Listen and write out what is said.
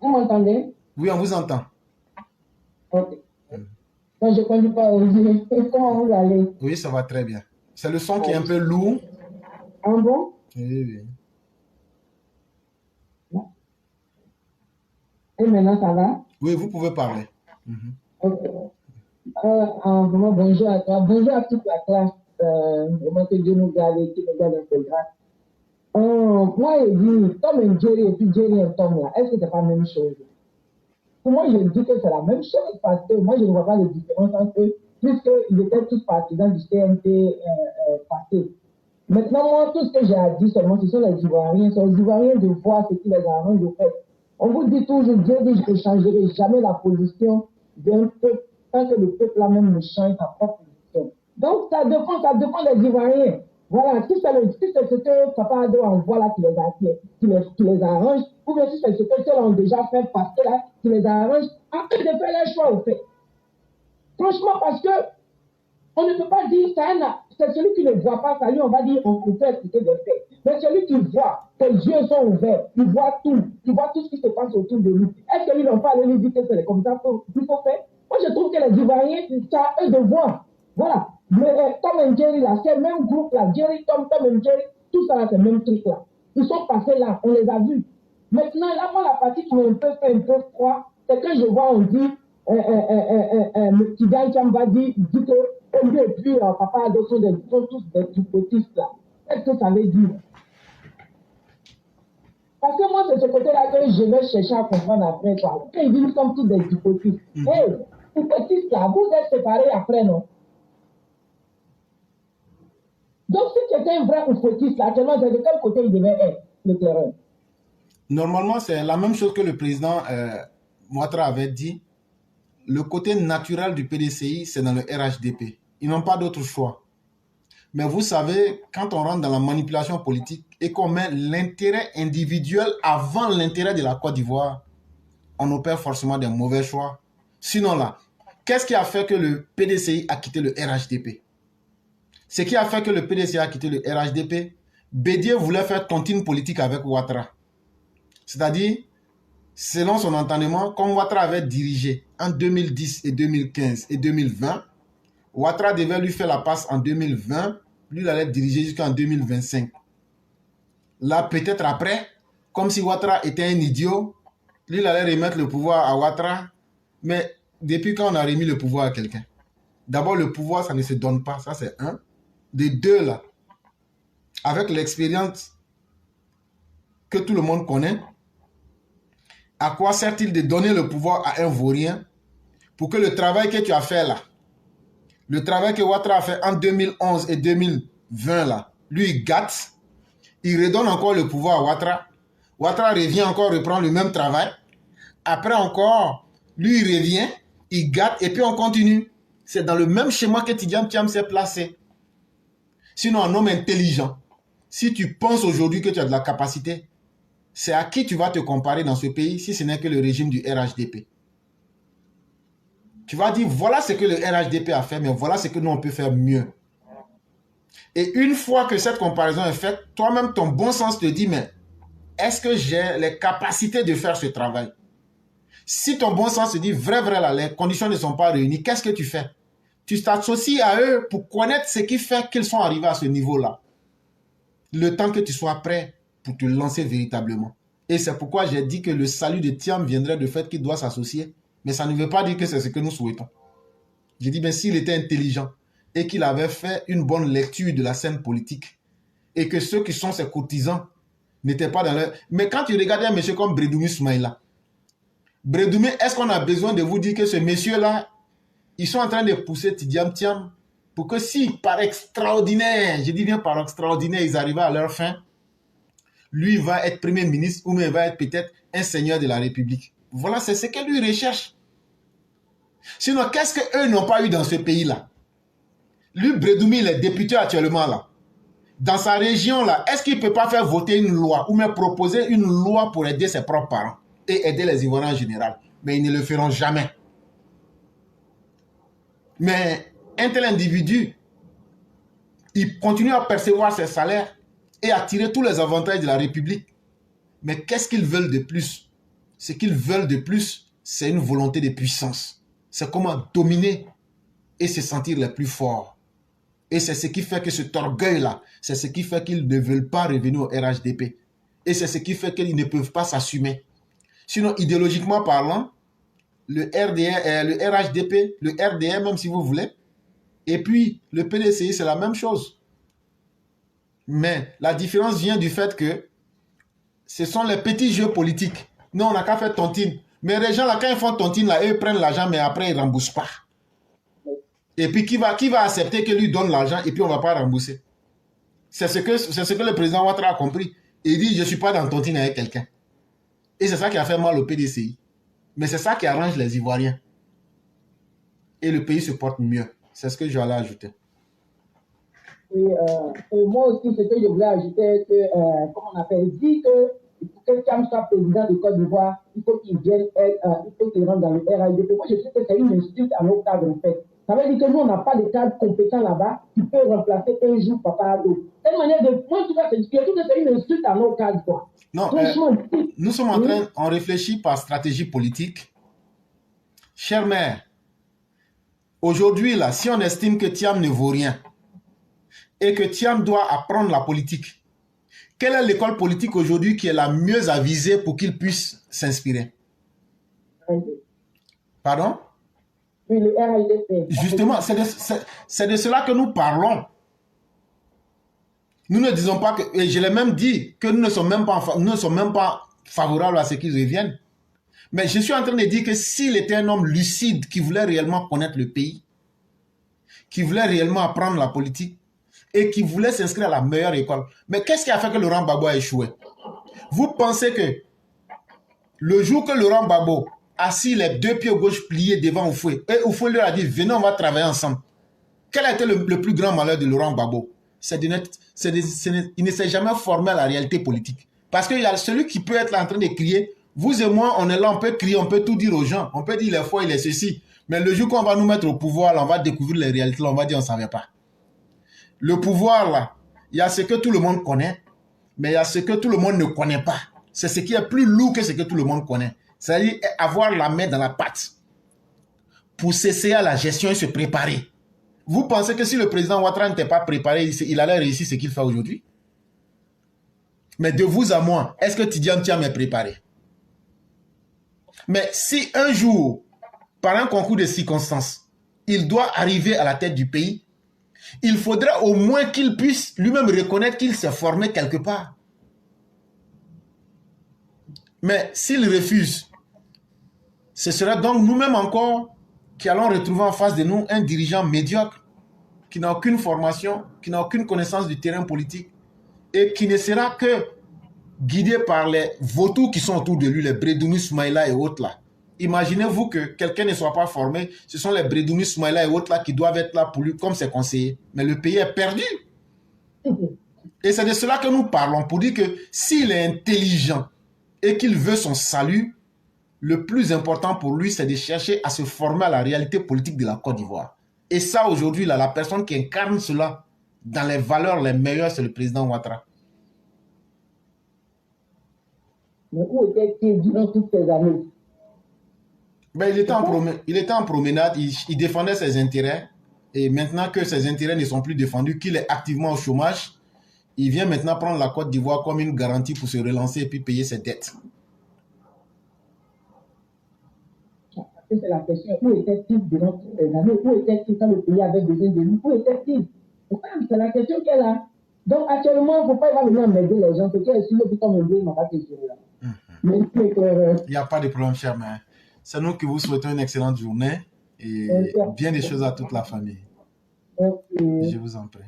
Vous m'entendez? Oui, on vous entend. Ok. Moi, je ne conduis pas aujourd'hui. Comment vous allez? Oui, ça va très bien. C'est le son qui est un Oui. peu lourd. En bon? Oui, oui. Et maintenant, ça va? Oui, vous pouvez parler. Mhm. Ok. Vraiment, bonjour à toi. Bonjour à toute la classe. Vraiment que Dieu nous garde et qu'il nous garde un peu grâce. Moi, je dis, Tom et Jerry et puis Jerry et Tom, là, est-ce que c'est pas la même chose? Pour moi, je dis que c'est la même chose parce que moi, je ne vois pas de différence entre eux, puisqu'ils étaient tous partisans du CNT passé. Maintenant, moi, tout ce que j'ai à dire seulement, ce sont les Ivoiriens. C'est aux Ivoiriens de voir ce qui les arrange au fait. On vous dit toujours, Dieu dit, je ne changerai jamais la position d'un peuple tant que le peuple là-même ne change sa propre position. Donc, ça dépend des Ivoiriens. Voilà, si c'est ce que Papa Ado envoie là qui les arrange, ou bien si c'est ce que ceux ont déjà fait passer là qui les arrange, après de faire leur choix au fait. Franchement, parce que on ne peut pas dire c'est celui qui ne voit pas, ça lui, on va dire, on peut faire ce que des faits. Mais celui qui voit, ses yeux sont ouverts, il voit tout ce qui se passe autour de lui. Est-ce que lui n'ont pas allé lui dire que c'est comme ça qu'il faut faire? Moi, je trouve que les Ivoiriens, c'est à eux de voir. Voilà. Mais Tom et Jerry, là, c'est le même groupe, là. Jerry, Tom et Jerry, tout ça, là, c'est le même truc, là. Ils sont passés là, on les a vus. Maintenant, là, moi, la partie qui m'a un peu fait un peu froid, c'est que je vois, on dit, le petit gars qui m'a dit que lui et puis papa Ado sont tous des hypotistes là. Qu'est-ce que ça veut dire? Parce que moi, c'est ce côté-là que je vais chercher à comprendre après quoi. Quand ils disent nous sommes tous des hypotistes. Hey, hypotistes là, vous êtes séparés après, non? Donc, si tu étais un vrai hypotiste là, actuellement, de quel côté il devait être, le terrain? Normalement, c'est la même chose que le président Ouattara avait dit. Le côté naturel du PDCI, c'est dans le RHDP. Ils n'ont pas d'autre choix. Mais vous savez, quand on rentre dans la manipulation politique et qu'on met l'intérêt individuel avant l'intérêt de la Côte d'Ivoire, on opère forcément des mauvais choix. Sinon là, qu'est-ce qui a fait que le PDCI a quitté le RHDP? Ce qui a fait que le PDCI a quitté le RHDP, Bédier voulait faire tontine politique avec Ouattara. C'est-à-dire, selon son entendement, comme Ouattara avait dirigé en 2010 et 2015 et 2020, Ouattara devait lui faire la passe en 2020, lui il allait diriger jusqu'en 2025. Là, peut-être après, comme si Ouattara était un idiot, lui il allait remettre le pouvoir à Ouattara. Mais depuis quand on a remis le pouvoir à quelqu'un? D'abord, le pouvoir, ça ne se donne pas, ça c'est un. De deux, là, avec l'expérience que tout le monde connaît, à quoi sert-il de donner le pouvoir à un vaurien pour que le travail que tu as fait là, le travail que Ouattara a fait en 2011 et 2020 là, lui il gâte, il redonne encore le pouvoir à Ouattara. Ouattara revient encore reprendre le même travail. Après encore, lui il revient, il gâte et puis on continue. C'est dans le même schéma que Tidjam Thiam s'est placé. Sinon, un homme intelligent, si tu penses aujourd'hui que tu as de la capacité, c'est à qui tu vas te comparer dans ce pays si ce n'est que le régime du RHDP. Tu vas dire, voilà ce que le RHDP a fait, mais voilà ce que nous on peut faire mieux. Et une fois que cette comparaison est faite, toi-même, ton bon sens te dit, mais est-ce que j'ai les capacités de faire ce travail? Si ton bon sens te dit, vrai, là, les conditions ne sont pas réunies, qu'est-ce que tu fais? Tu t'associes à eux pour connaître ce qui fait qu'ils sont arrivés à ce niveau-là. Le temps que tu sois prêt pour te lancer véritablement. Et c'est pourquoi j'ai dit que le salut de Thiam viendrait du fait qu'il doit s'associer. Mais ça ne veut pas dire que c'est ce que nous souhaitons. J'ai dit, mais s'il était intelligent et qu'il avait fait une bonne lecture de la scène politique et que ceux qui sont ses courtisans n'étaient pas dans leur... Mais quand tu regardes un monsieur comme Bredoumi Soumaïla, Bredoumi, est-ce qu'on a besoin de vous dire que ce monsieur-là, ils sont en train de pousser Tidjam Thiam pour que si par extraordinaire, je dis bien par extraordinaire, ils arrivaient à leur fin, lui va être premier ministre ou même va être peut-être un seigneur de la République. Voilà, c'est ce que lui recherche. Sinon, qu'est-ce qu'eux n'ont pas eu dans ce pays-là? Lui, Bredoumi, il est député actuellement là. Dans sa région là, est-ce qu'il ne peut pas faire voter une loi ou même proposer une loi pour aider ses propres parents et aider les Ivoiriens en général? Mais ils ne le feront jamais. Mais un tel individu, il continue à percevoir ses salaires et à tirer tous les avantages de la République. Mais qu'est-ce qu'ils veulent de plus? Ce qu'ils veulent de plus, c'est une volonté de puissance. C'est comment dominer et se sentir les plus forts. Et c'est ce qui fait que cet orgueil-là, c'est ce qui fait qu'ils ne veulent pas revenir au RHDP. Et c'est ce qui fait qu'ils ne peuvent pas s'assumer. Sinon, idéologiquement parlant, le RHDP, le RDR, même si vous voulez, et puis le PDCI, c'est la même chose. Mais la différence vient du fait que ce sont les petits jeux politiques. Nous, on n'a qu'à faire tontine. Mais les gens, là, quand ils font tontine, là, eux, ils prennent l'argent, mais après, ils ne remboursent pas. Et puis, qui va accepter qu'il lui donne l'argent et puis on ne va pas rembourser? C'est ce que le président Ouattara a compris. Il dit, je ne suis pas dans tontine avec quelqu'un. Et c'est ça qui a fait mal au PDCI. Mais c'est ça qui arrange les Ivoiriens. Et le pays se porte mieux. C'est ce que je vais ajouter. Oui, moi aussi, ce que je voulais ajouter, que, comment on appelle, dit que pour que Thiam soit président de Côte d'Ivoire, il faut qu'il vienne, il faut qu'il rentre dans le RHDP. Moi, je sais que c'est une insulte à nos cadres, en fait. Ça veut dire que nous, on n'a pas de cadre compétent là-bas qui peut remplacer un jour Papa Ado. C'est une manière de. Moi, en tout cas, c'est une insulte à nos cadres, quoi. Non, nous sommes en train, on réfléchit par stratégie politique. Chère mère, aujourd'hui, là, si on estime que Thiam ne vaut rien et que Thiam doit apprendre la politique, quelle est l'école politique aujourd'hui qui est la mieux avisée pour qu'il puisse s'inspirer? Pardon? Oui, le RHDP. Justement, c'est de cela que nous parlons. Nous ne disons pas que, et je l'ai même dit, que nous ne sommes même pas favorables à ce qu'ils reviennent. Mais je suis en train de dire que s'il était un homme lucide qui voulait réellement connaître le pays, qui voulait réellement apprendre la politique et qui voulait s'inscrire à la meilleure école. Mais qu'est-ce qui a fait que Laurent Gbagbo a échoué? Vous pensez que le jour que Laurent Gbagbo assis les deux pieds gauche pliés devant Oufoué, et Oufoué lui a dit, venez, on va travailler ensemble. Quel a été le plus grand malheur de Laurent Gbagbo? Il ne s'est jamais formé à la réalité politique. Parce qu'il y a celui qui peut être là en train de crier, vous et moi, on est là, on peut crier, on peut tout dire aux gens, on peut dire les fois, il est ceci. Mais le jour qu'on va nous mettre au pouvoir, là, on va découvrir les réalités, là, on va dire on ne savait pas. Le pouvoir, là, il y a ce que tout le monde connaît, mais il y a ce que tout le monde ne connaît pas. C'est ce qui est plus lourd que ce que tout le monde connaît. C'est-à-dire avoir la main dans la pâte pour s'essayer à la gestion et se préparer. Vous pensez que si le président Ouattara n'était pas préparé, il allait réussir ce qu'il fait aujourd'hui? Mais de vous à moi, est-ce que Tidiane Thiam est préparé? Mais si un jour, par un concours de circonstances, il doit arriver à la tête du pays, il faudrait au moins qu'il puisse lui-même reconnaître qu'il s'est formé quelque part. Mais s'il refuse, ce sera donc nous-mêmes encore qui allons retrouver en face de nous un dirigeant médiocre, qui n'a aucune formation, qui n'a aucune connaissance du terrain politique, et qui ne sera que guidé par les vautours qui sont autour de lui, les Bredouni Soumaïla et autres là. Imaginez-vous que quelqu'un ne soit pas formé, ce sont les Bredouni Soumaïla et autres là qui doivent être là pour lui comme ses conseillers. Mais le pays est perdu. Et c'est de cela que nous parlons, pour dire que s'il est intelligent et qu'il veut son salut, le plus important pour lui, c'est de chercher à se former à la réalité politique de la Côte d'Ivoire. Et ça, aujourd'hui, là, la personne qui incarne cela dans les valeurs les meilleures, c'est le président Ouattara. Mais où était-il durant toutes ces années? Ben, il était en promenade, il défendait ses intérêts. Et maintenant que ses intérêts ne sont plus défendus, qu'il est activement au chômage, il vient maintenant prendre la Côte d'Ivoire comme une garantie pour se relancer et puis payer ses dettes. C'est la question. Où était-il durant toutes ces années? Où était-il quand le pays avait besoin de lui? Où était-il? C'est la question qu'elle a. Donc actuellement, il ne faut pas venir m'aider les gens. Parce que si le putain me dit, il m'a pas question là. Il n'y a pas de problème, cher mère. C'est nous qui vous souhaitons une excellente journée et bien des choses à toute la famille. Je vous en prie.